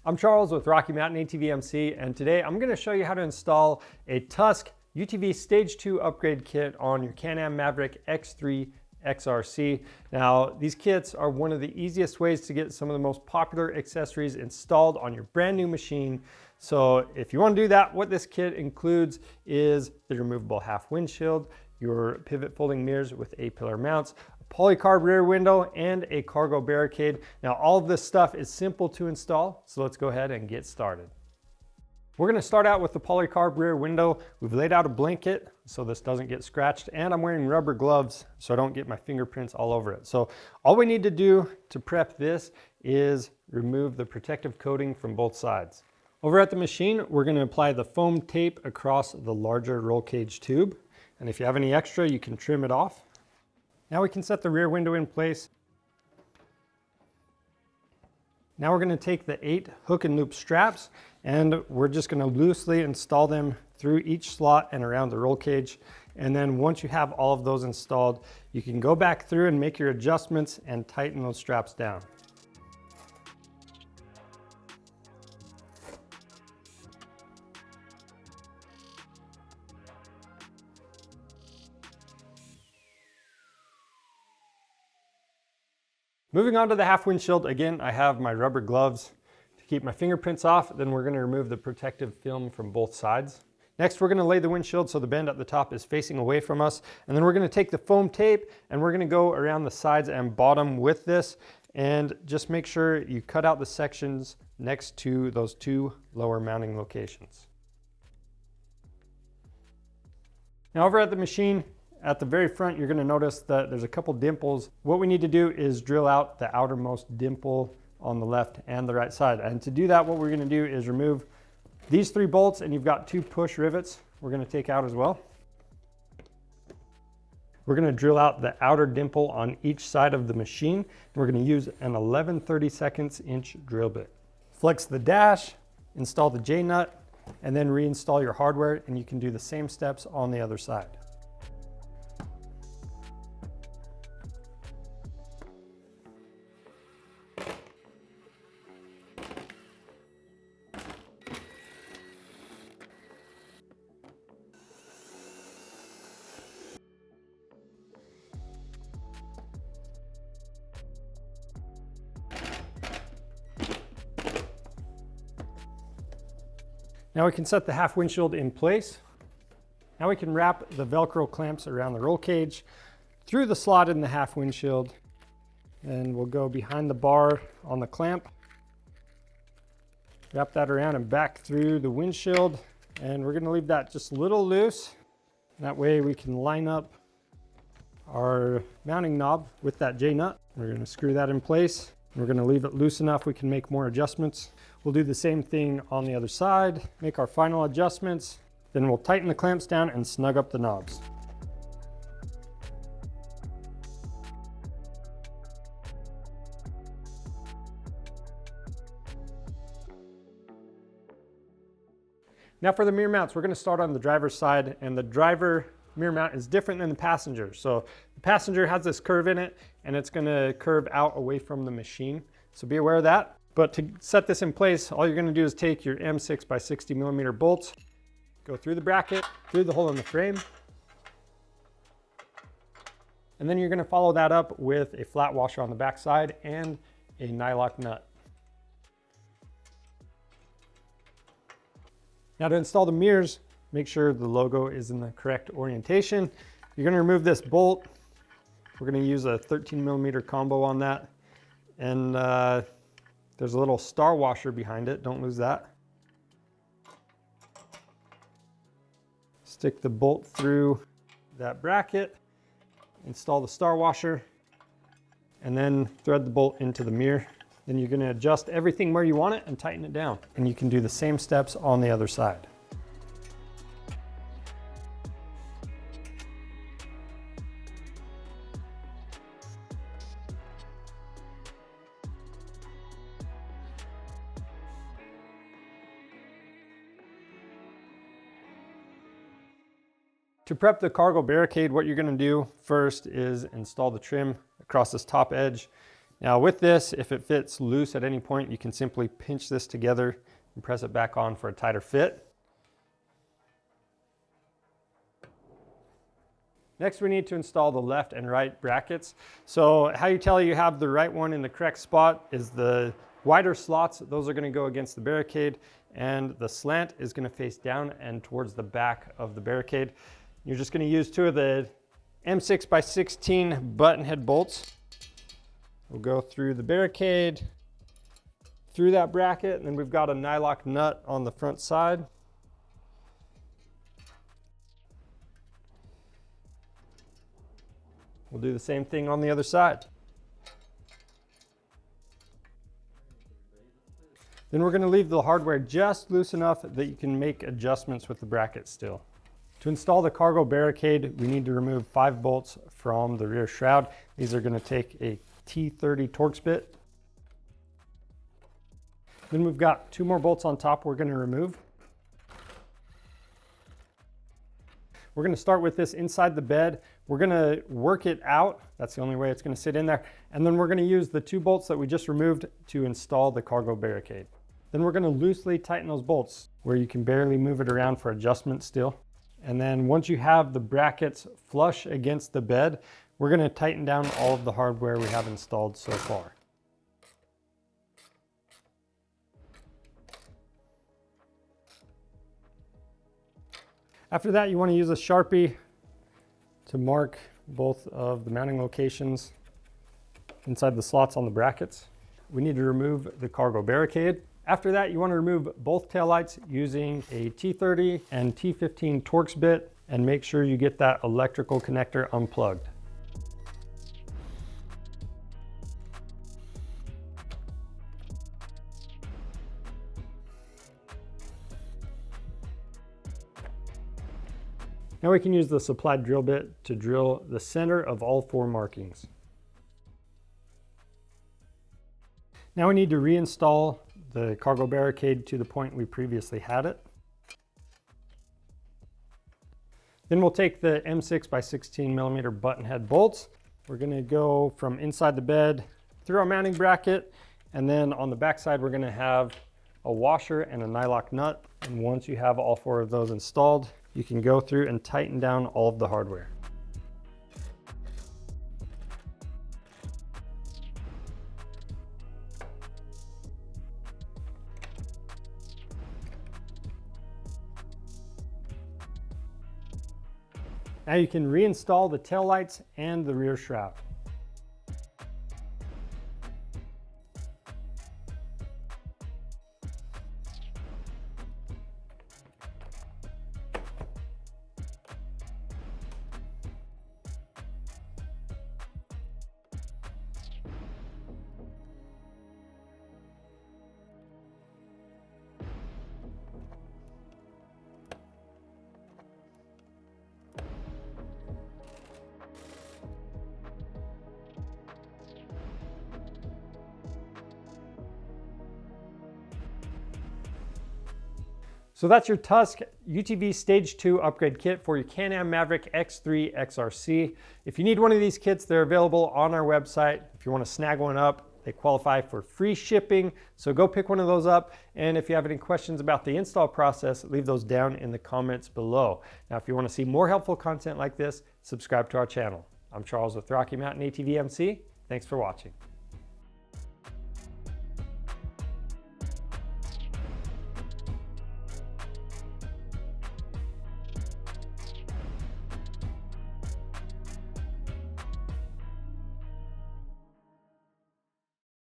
I'm Charles with Rocky Mountain ATV MC, and today I'm going to show you how to install a Tusk UTV Stage 2 Upgrade Kit on your Can-Am Maverick X3 XRC. Now, these kits are one of the easiest ways to get some of the most popular accessories installed on your brand new machine. So if you want to do that, what this kit includes is the removable half windshield, your pivot folding mirrors with A-pillar mounts, Polycarb rear window, and a cargo barricade. Now all of this stuff is simple to install, so let's go ahead and get started. We're going to start out with the Polycarb rear window. We've laid out a blanket so this doesn't get scratched, and I'm wearing rubber gloves so I don't get my fingerprints all over it. So all we need to do to prep this is remove the protective coating from both sides. Over at the machine, we're going to apply the foam tape across the larger roll cage tube, and if you have any extra, you can trim it off. Now we can set the rear window in place. Now we're going to take the 8 hook and loop straps and we're just going to loosely install them through each slot and around the roll cage. And then once you have all of those installed, you can go back through and make your adjustments and tighten those straps down. Moving on to the half windshield, again, I have my rubber gloves to keep my fingerprints off. Then we're going to remove the protective film from both sides. Next, we're going to lay the windshield so the bend at the top is facing away from us. And then we're going to take the foam tape and we're going to go around the sides and bottom with this. And just make sure you cut out the sections next to those 2 lower mounting locations. Now over at the machine, at the very front, you're going to notice that there's a couple dimples. What we need to do is drill out the outermost dimple on the left and the right side. And to do that, what we're going to do is remove these 3 bolts, and you've got 2 push rivets we're going to take out as well. We're going to drill out the outer dimple on each side of the machine. We're going to use an 11/32 drill bit. Flex the dash, install the J-nut, and then reinstall your hardware, and you can do the same steps on the other side. Now we can set the half windshield in place. Now we can wrap the Velcro clamps around the roll cage through the slot in the half windshield. And we'll go behind the bar on the clamp. Wrap that around and back through the windshield. And we're gonna leave that just a little loose. That way we can line up our mounting knob with that J-nut. We're gonna screw that in place. We're gonna leave it loose enough we can make more adjustments. We'll do the same thing on the other side, make our final adjustments, then we'll tighten the clamps down and snug up the knobs. Now for the mirror mounts, we're going to start on the driver's side, and the driver mirror mount is different than the passenger. So the passenger has this curve in it and it's going to curve out away from the machine. So be aware of that. But to set this in place, all you're going to do is take your M6 by 60 millimeter bolts, go through the bracket, through the hole in the frame, and then you're going to follow that up with a flat washer on the back side and a nylock nut. Now to install the mirrors, make sure the logo is in the correct orientation. You're going to remove this bolt. We're going to use a 13 millimeter combo on that. And there's a little star washer behind it. Don't lose that. Stick the bolt through that bracket, install the star washer, and then thread the bolt into the mirror. Then you're going to adjust everything where you want it and tighten it down. And you can do the same steps on the other side. To prep the cargo barricade, what you're going to do first is install the trim across this top edge. Now with this, if it fits loose at any point, you can simply pinch this together and press it back on for a tighter fit. Next, we need to install the left and right brackets. So how you tell you have the right one in the correct spot is the wider slots. Those are going to go against the Barricade, and the slant is going to face down and towards the back of the Barricade. You're just going to use 2 of the M6x16 button head bolts. We'll go through the Barricade, through that bracket, and then we've got a nylock nut on the front side. We'll do the same thing on the other side. Then we're going to leave the hardware just loose enough that you can make adjustments with the bracket still. To install the cargo Barricade, we need to remove 5 bolts from the rear shroud. These are going to take a T30 Torx bit. Then we've got 2 more bolts on top we're going to remove. We're going to start with this inside the bed. We're going to work it out. That's the only way it's going to sit in there. And then we're going to use the 2 bolts that we just removed to install the cargo Barricade. Then we're going to loosely tighten those bolts where you can barely move it around for adjustment still. And then once you have the brackets flush against the bed, we're going to tighten down all of the hardware we have installed so far. After that, you want to use a Sharpie to mark both of the mounting locations inside the slots on the brackets. We need to remove the cargo Barricade. After that, you want to remove both taillights using a T30 and T15 Torx bit, and make sure you get that electrical connector unplugged. Now we can use the supplied drill bit to drill the center of all 4 markings. Now we need to reinstall the cargo Barricade to the point we previously had it. Then we'll take the M6x16mm button head bolts. We're going to go from inside the bed through our mounting bracket, and then on the back side we're going to have a washer and a nylock nut. And once you have all 4 of those installed, you can go through and tighten down all of the hardware. Now you can reinstall the taillights and the rear shroud. So that's your Tusk UTV Stage 2 Upgrade Kit for your Can-Am Maverick X3 XRC. If you need one of these kits, they're available on our website. If you want to snag one up, they qualify for free shipping. So go pick one of those up. And if you have any questions about the install process, leave those down in the comments below. Now, if you want to see more helpful content like this, subscribe to our channel. I'm Charles with Rocky Mountain ATV MC. Thanks for watching.